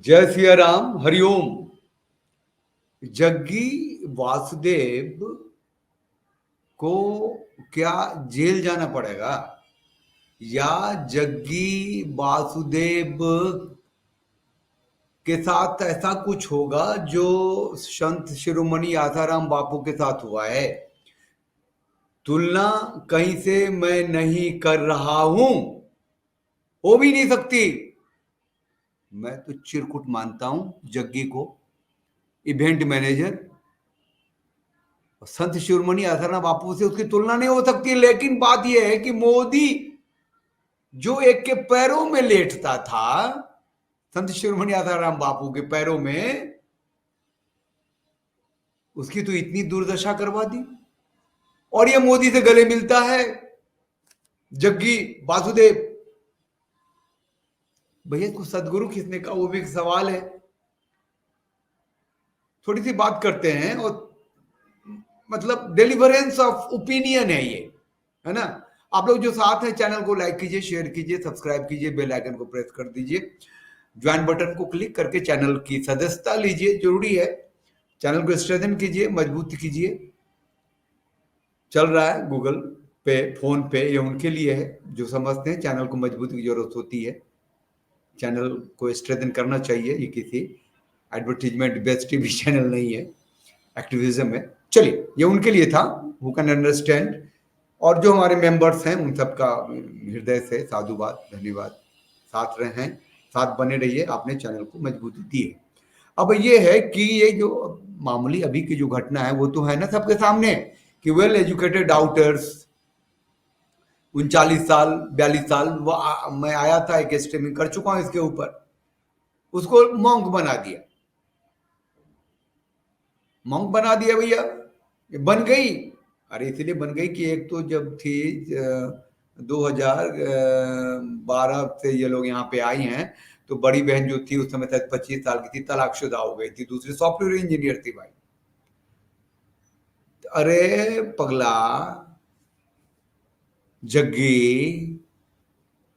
जय सिया राम, हरिओम। जग्गी वासुदेव को क्या जेल जाना पड़ेगा या जग्गी वासुदेव के साथ ऐसा कुछ होगा जो संत शिरोमणि आसाराम बापू के साथ हुआ है? तुलना कहीं से मैं नहीं कर रहा हूं, हो भी नहीं सकती। मैं तो चिरकुट मानता हूं जग्गी को, इवेंट मैनेजर। संत शिरोमणि आसाराम बापू से उसकी तुलना नहीं हो सकती। लेकिन बात यह है कि मोदी जो एक के पैरों में लेटता था, संत शिरोमणि आसाराम बापू के पैरों में, उसकी तो इतनी दुर्दशा करवा दी। और ये मोदी से गले मिलता है जग्गी वासुदेव। भैया इसको सदगुरु किसने कहा, वो भी एक सवाल है। थोड़ी सी बात करते हैं, और मतलब डिलीवरेंस ऑफ ओपिनियन है ये, है ना। आप लोग जो साथ हैं, चैनल को लाइक कीजिए, शेयर कीजिए, सब्सक्राइब कीजिए, बेल आइकन को प्रेस कर दीजिए, ज्वाइन बटन को क्लिक करके चैनल की सदस्यता लीजिए, जरूरी है। चैनल को स्ट्रेंथन कीजिए, मजबूत कीजिए। चल रहा है गूगल पे, फोन पे, ये उनके लिए है जो समझते हैं चैनल को मजबूती की जरूरत होती है। चैनल को स्ट्रेंथन करना चाहिए। ये किसी एडवर्टीजमेंट बेस्ड टीवी चैनल नहीं है, एक्टिविज्म है। चलिए, ये उनके लिए था, हु कैन अंडरस्टैंड। और जो हमारे मेंबर्स हैं उन सबका हृदय से साधुवाद, धन्यवाद। साथ रहे हैं, साथ बने रहिए, आपने चैनल को मजबूती दी है। अब ये है कि ये जो मामूली अभी की जो घटना है वो तो है ना सबके सामने, कि वेल एजुकेटेड डाउटर्स, 39 साल 42 साल, मैं आया था, एक स्ट्रीमिंग कर चुका हूं इसके ऊपर, उसको मॉन्क बना दिया। मॉन्क बना दिया भैया, बन गई। अरे इसलिए बन गई कि एक तो जब थी 2012 से ये लोग यहाँ पे आई हैं, तो बड़ी बहन जो थी उस समय तक 25 साल की थी, तलाकशुदा हो गई थी, दूसरी सॉफ्टवेयर इंजीनियर थी भाई। अरे पगला जग्गी,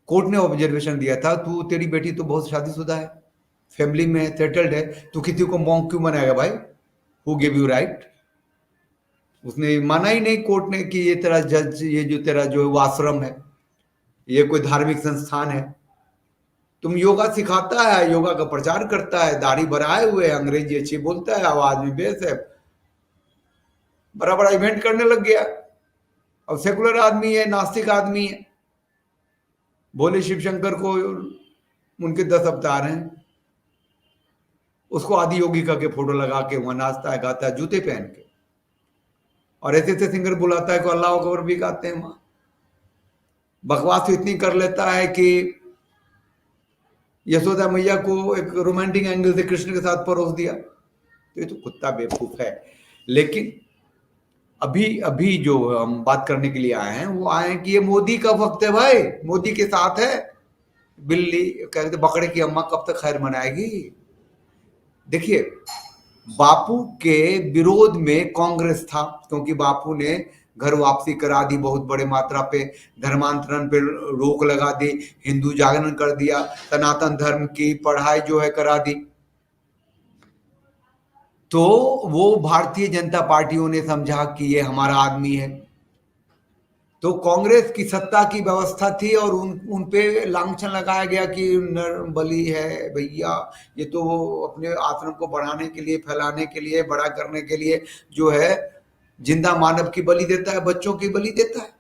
कोर्ट ने ऑब्जर्वेशन दिया था, तू, तेरी बेटी तो बहुत शादीशुदा है, फैमिली में सेटल्ड है, तू किसी को मॉन्क क्यों बनाएगा भाई? Who give you right? उसने माना ही नहीं कोर्ट ने कि ये तेरा जज, ये जो तेरा जो आश्रम है, ये कोई धार्मिक संस्थान है। तुम योगा सिखाता है, योगा का प्रचार करता है, दाढ़ी बढ़ाए हुए, अंग्रेजी अच्छी बोलता है, आवाज में बेस है, बड़ा बड़ा इवेंट करने लग गया। अब सेकुलर आदमी है, नास्तिक आदमी है, भोले शिव शंकर को उनके 10 अवतार हैं, उसको आदि योगी का के फोटो लगा के वहां नाचता है, गाता है, जूते पहन के, और ऐसे ऐसे सिंगर बुलाता है को अल्लाह अकबर भी गाते हैं वहां। बकवास तो इतनी कर लेता है कि यशोदा मैया को एक रोमांटिक एंगल से कृष्ण के साथ परोस दिया। तो ये तो कुत्ता बेवकूफ है। लेकिन अभी अभी जो हम बात करने के लिए आए हैं, वो आए हैं कि ये मोदी का वक्त है भाई, मोदी के साथ है। बिल्ली कह रहे थे बकरे की अम्मा कब तक खैर मनाएगी। देखिए, बापू के विरोध में कांग्रेस था, क्योंकि बापू ने घर वापसी करा दी बहुत बड़े मात्रा पे, धर्मांतरण पे रोक लगा दी, हिंदू जागरण कर दिया, सनातन धर्म की पढ़ाई जो है करा दी। तो वो भारतीय जनता पार्टियों ने समझा कि ये हमारा आदमी है। तो कांग्रेस की सत्ता की व्यवस्था थी, और उन पे लांछन लगाया गया कि नर बलि है भैया, ये तो वो अपने आश्रम को बढ़ाने के लिए, फैलाने के लिए, बड़ा करने के लिए जो है जिंदा मानव की बलि देता है, बच्चों की बलि देता है।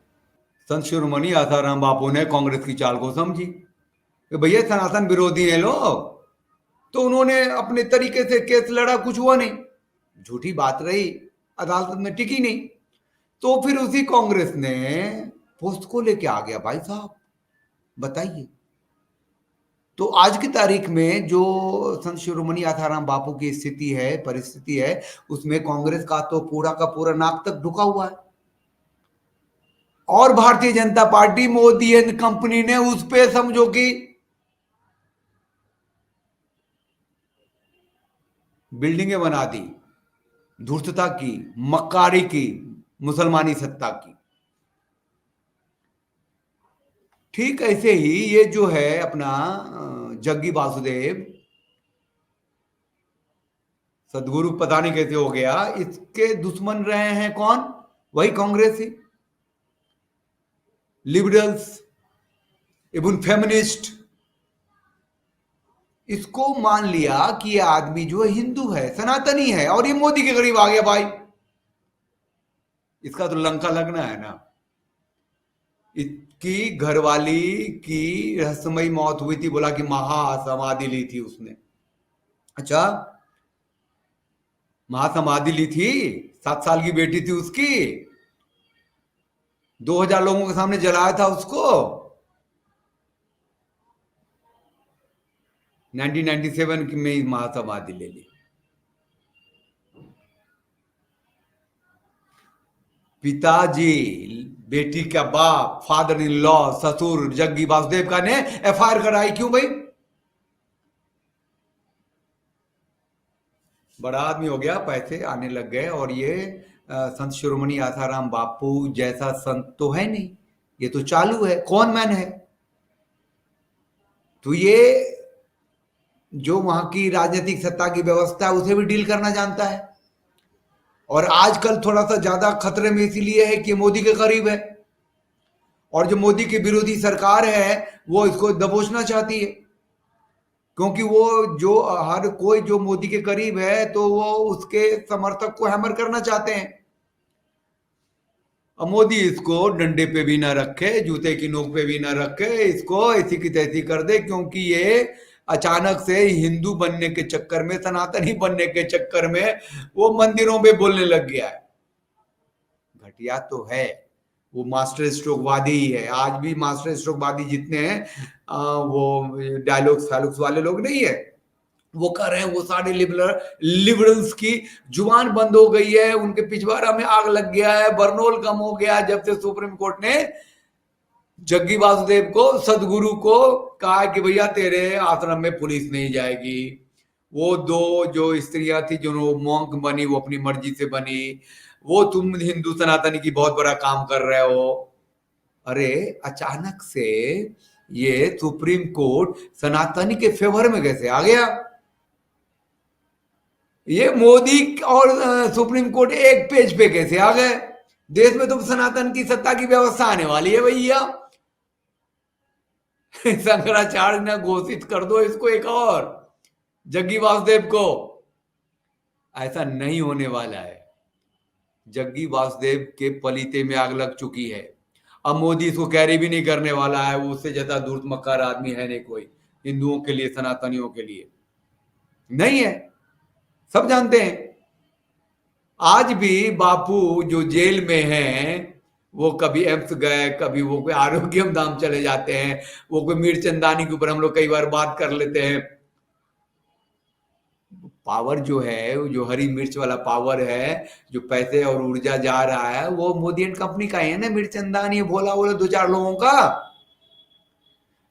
संत शिरोमणि आसाराम बापू ने कांग्रेस की चाल को समझी कि भैया सनातन विरोधी है लोग, तो उन्होंने अपने तरीके से केस लड़ा, कुछ हुआ नहीं, झूठी बात रही, अदालत में टिकी नहीं। तो फिर उसी कांग्रेस ने पोस्ट को लेके आ गया भाई साहब, बताइए। तो आज की तारीख में जो संत शिरोमणि आसाराम बापू की स्थिति है, परिस्थिति है, उसमें कांग्रेस का तो पूरा का पूरा नाक तक ढुका हुआ है। और Bharatiya Janata party, Modi and company ने उस पे समझो कि बिल्डिंगें बना दी, धूर्तता की, मक्कारी की, मुसलमानी सत्ता की। ठीक ऐसे ही ये जो है अपना जग्गी वासुदेव, सदगुरु पता नहीं कैसे हो गया। इसके दुश्मन रहे हैं कौन? वही कांग्रेस ही, लिबरल्स, इवन फेमिनिस्ट। इसको मान लिया कि ये आदमी जो है हिंदू है, सनातनी है, और ये मोदी के करीब आ गया भाई। इसका तो लंका लगना है ना। इसकी घरवाली की रहस्यमयी मौत हुई थी, बोला कि महासमाधि ली थी उसने। अच्छा, महासमाधि ली थी, 7 साल की बेटी थी उसकी, 2000 लोगों के सामने जलाया था उसको। 1997 में ही महासमाधि ले ली। पिताजी, बेटी का बाप, फादर इन लॉ, ससुर जग्गी वासुदेव का ने एफआईआर कराई। क्यों भाई? बड़ा आदमी हो गया, पैसे आने लग गए, और ये संत शिरोमणि आसाराम बापू जैसा संत तो है नहीं, ये तो चालू है, कौन मैन है। तो ये जो वहां की राजनीतिक सत्ता की व्यवस्था है उसे भी डील करना जानता है। और आजकल थोड़ा सा ज्यादा खतरे में इसीलिए है कि मोदी के करीब है, और जो मोदी की विरोधी सरकार है वो इसको दबोचना चाहती है, क्योंकि वो जो हर कोई जो मोदी के करीब है तो वो उसके समर्थक को हैमर करना चाहते हैं। अब मोदी इसको डंडे पे भी ना रखे, जूते की नोक पे भी ना रखे, इसको ऐसी की तैसी कर दे, क्योंकि ये अचानक से हिंदू बनने के चक्कर में, सनातनी बनने के चक्कर में वो मंदिरों में बोलने लग गया है। घटिया तो है, वो मास्टर स्ट्रोकवादी ही है। आज भी मास्टर स्ट्रोकवादी जितने हैं वो डायलॉग्स फैलॉग्स वाले लोग नहीं है, वो कर रहे हैं, वो सारे लिबरल्स की जुबान बंद हो गई है, उनके पिछवाड़ा में आग लग गया है, बर्नोल कम हो गया जब से सुप्रीम कोर्ट ने जग्गी वासुदेव को, सदगुरु को कहा कि भैया तेरे आश्रम में पुलिस नहीं जाएगी। वो दो जो स्त्रियां थी जो मॉन्क बनी, वो अपनी मर्जी से बनी, वो तुम हिंदू सनातनी की बहुत बड़ा काम कर रहे हो। अरे अचानक से ये सुप्रीम कोर्ट सनातनी के फेवर में कैसे आ गया? ये मोदी और सुप्रीम कोर्ट एक पेज पे कैसे आ गए? देश में तो सनातन की सत्ता की व्यवस्था आने वाली है भैया। शंकराचार्य ने घोषित कर दो इसको एक और, जग्गी वासुदेव को। ऐसा नहीं होने वाला है। जग्गी वासुदेव के पलीते में आग लग चुकी है। अब मोदी इसको कैरी भी नहीं करने वाला है, वो उससे ज्यादा धूर्त मक्कार आदमी है नहीं कोई, हिंदुओं के लिए, सनातनियों के लिए नहीं है, सब जानते हैं। आज भी बापू जो जेल में हैं, वो कभी एम्स गए, कभी वो कोई आरोग्यम धाम चले जाते हैं, वो कोई मीरचंदानी के ऊपर हम लोग कई बार बात कर लेते हैं। पावर जो है, जो हरी मिर्च वाला पावर है, जो पैसे और ऊर्जा जा रहा है, वो मोदी एंड कंपनी का ही है ना। मिर्चंदानी भोला बोले 2-4 लोगों का,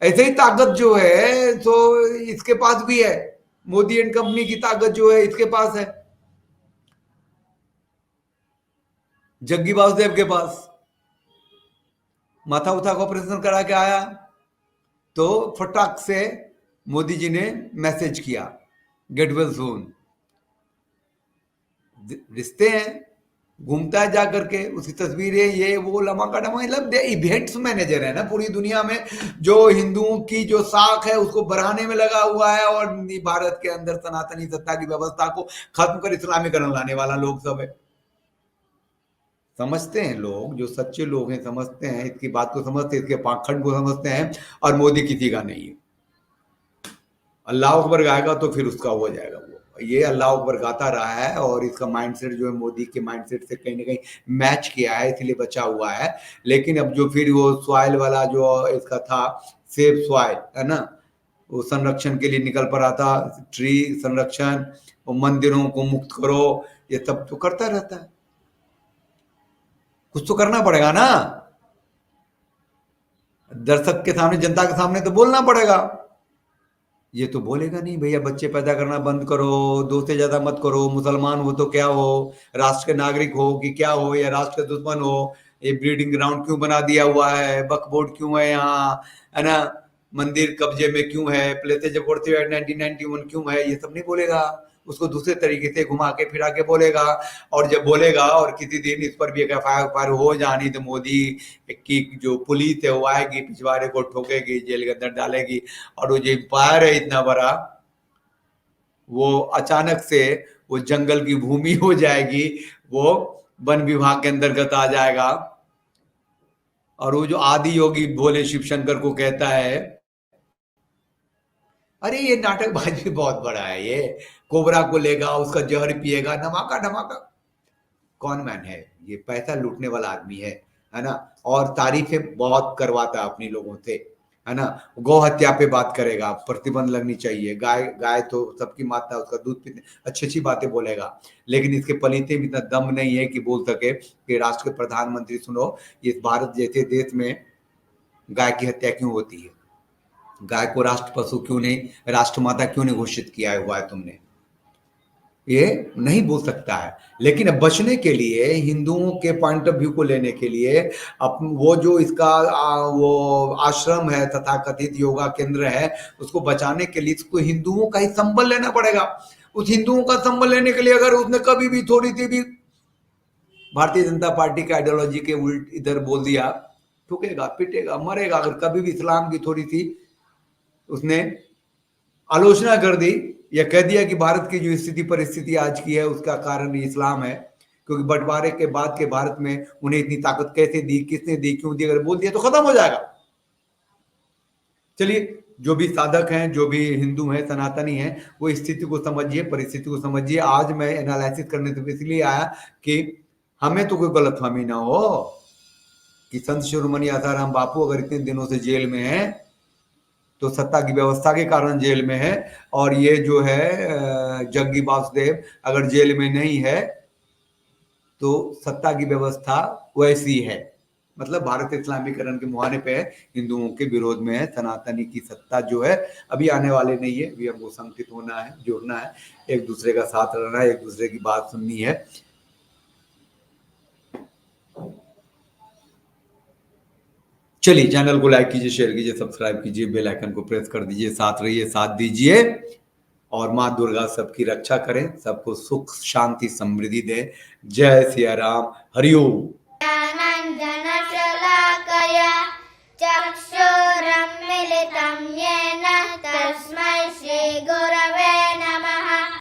ऐसे ही ताकत जो है तो इसके पास भी है। मोदी एंड कंपनी की ताकत जो है इसके पास है, जग्गी वासुदेव के पास। माथा उठा का ऑपरेशन करा के आया तो फटाक से मोदी जी ने मैसेज किया, गेट वेल सून। रिश्ते हैं, घूमता है जाकर के, उसकी तस्वीरें, ये वो लमा का डमा, मतलब इवेंट्स मैनेजर है ना पूरी दुनिया में, जो हिंदुओं की जो साख है उसको बढ़ाने में लगा हुआ है, और भारत के अंदर सनातनी सत्ता की व्यवस्था को खत्म कर इस्लामीकरण लाने वाला लोग सब है। समझते हैं लोग, जो सच्चे लोग हैं समझते हैं, इसकी बात को समझते हैं, इसके पाखंड को समझते हैं। और मोदी किसी का नहीं है। अल्लाह अकबर गाएगा तो फिर उसका हो जाएगा। वो ये अल्लाह अकबर गाता रहा है, और इसका माइंडसेट जो है मोदी के माइंडसेट से कहीं ना कहीं मैच किया है, इसलिए बचा हुआ है। लेकिन अब जो फिर वो सॉइल वाला जो इसका था, सेफ सॉइल है ना, वो संरक्षण के लिए निकल पड़ा था, ट्री संरक्षण, मंदिरों को मुक्त करो, ये सब तो करता रहता है। कुछ तो करना पड़ेगा ना, दर्शक के सामने, जनता के सामने तो बोलना पड़ेगा। ये तो बोलेगा नहीं, भैया बच्चे पैदा करना बंद करो, 2 से ज्यादा मत करो, मुसलमान हो तो क्या हो, राष्ट्र के नागरिक हो कि क्या हो, या राष्ट्र के दुश्मन हो, ये ब्रीडिंग ग्राउंड क्यों बना दिया हुआ है, वक्फ बोर्ड क्यों है यहाँ, है ना, मंदिर कब्जे में क्यों है, प्लेते जब 1991 क्यों है, ये सब नहीं बोलेगा। उसको दूसरे तरीके से घुमा के फिरा के बोलेगा। और जब बोलेगा और किसी दिन इस पर भी एक FIR हो जानी तो मोदी की जो पुलिस है वो आएगी, पिछवाड़े को ठोकेगी, जेल के अंदर डालेगी। और वो जो एम्पायर है इतना बड़ा, वो अचानक से वो जंगल की भूमि हो जाएगी, वो वन विभाग के अंतर्गत आ जाएगा। और वो जो आदि योगी भोले शिव शंकर को कहता है, अरे ये नाटकबाजी बहुत बड़ा है, ये कोबरा को लेगा, उसका जहर पिएगा, धमाका धमाका। कौन मैन है ये? पैसा लूटने वाला आदमी है ना। और तारीफें बहुत करवाता है अपने लोगों से, है ना। गौ हत्या पे बात करेगा, प्रतिबंध लगनी चाहिए। गाय गाय तो सबकी माता, उसका दूध पीते, अच्छी अच्छी बातें बोलेगा। लेकिन इसके पलीते में इतना दम नहीं है कि बोल सके कि राष्ट्र के प्रधानमंत्री सुनो, इस भारत जैसे देश में गाय की हत्या क्यों होती है? गाय को राष्ट्र पशु क्यों नहीं, राष्ट्रमाता क्यों नहीं घोषित किया हुआ है तुमने? ये नहीं बोल सकता है। लेकिन अब बचने के लिए, हिंदुओं के पॉइंट ऑफ व्यू को लेने के लिए, वो जो इसका वो आश्रम है तथा कथित योगा केंद्र है, उसको बचाने के लिए इसको हिंदुओं का ही संबल लेना पड़ेगा। उस हिंदुओं का संबल लेने के लिए अगर उसने कभी भी थोड़ी सी भी भारतीय जनता पार्टी के आइडियोलॉजी के उल्ट इधर बोल दिया, ठुकेगा, पिटेगा, मरेगा। अगर कभी भी इस्लाम की थोड़ी सी उसने आलोचना कर दी या कह दिया कि भारत की जो स्थिति परिस्थिति आज की है उसका कारण इस्लाम है, क्योंकि बंटवारे के बाद के भारत में उन्हें इतनी ताकत कैसे दी, किसने दी, क्यों दी, अगर बोल दिया तो खत्म हो जाएगा। चलिए, जो भी साधक हैं, जो भी हिंदू हैं, सनातनी हैं, वो स्थिति को समझिए, परिस्थिति को समझिए। आज मैं एनालिसिस करने से इसलिए आया कि हमें तो कोई गलतफहमी ना हो कि संत शिरोमणि आसाराम बापू अगर इतने दिनों से जेल में है तो सत्ता की व्यवस्था के कारण जेल में है, और ये जो है जग्गी वासुदेव अगर जेल में नहीं है तो सत्ता की व्यवस्था वैसी है। मतलब भारत इस्लामीकरण के मुहाने पे है, हिंदुओं के विरोध में है। सनातनी की सत्ता जो है अभी आने वाले नहीं है। अभी हमको संकित होना है, जुड़ना है, एक दूसरे का साथ रहना है, एक दूसरे की बात सुननी है। चलिए, चैनल को लाइक कीजिए, शेयर कीजिए, सब्सक्राइब कीजिए, बेल आइकन को प्रेस कर दीजिए, साथ रहिए, साथ दीजिए। और माँ दुर्गा सबकी रक्षा करें, सबको सुख शांति समृद्धि दे। जय सिया राम, हरिओम। ज्ञानाञ्जनशलाकया चक्षुरुन्मीलितं येन तस्मै श्रीगुरवे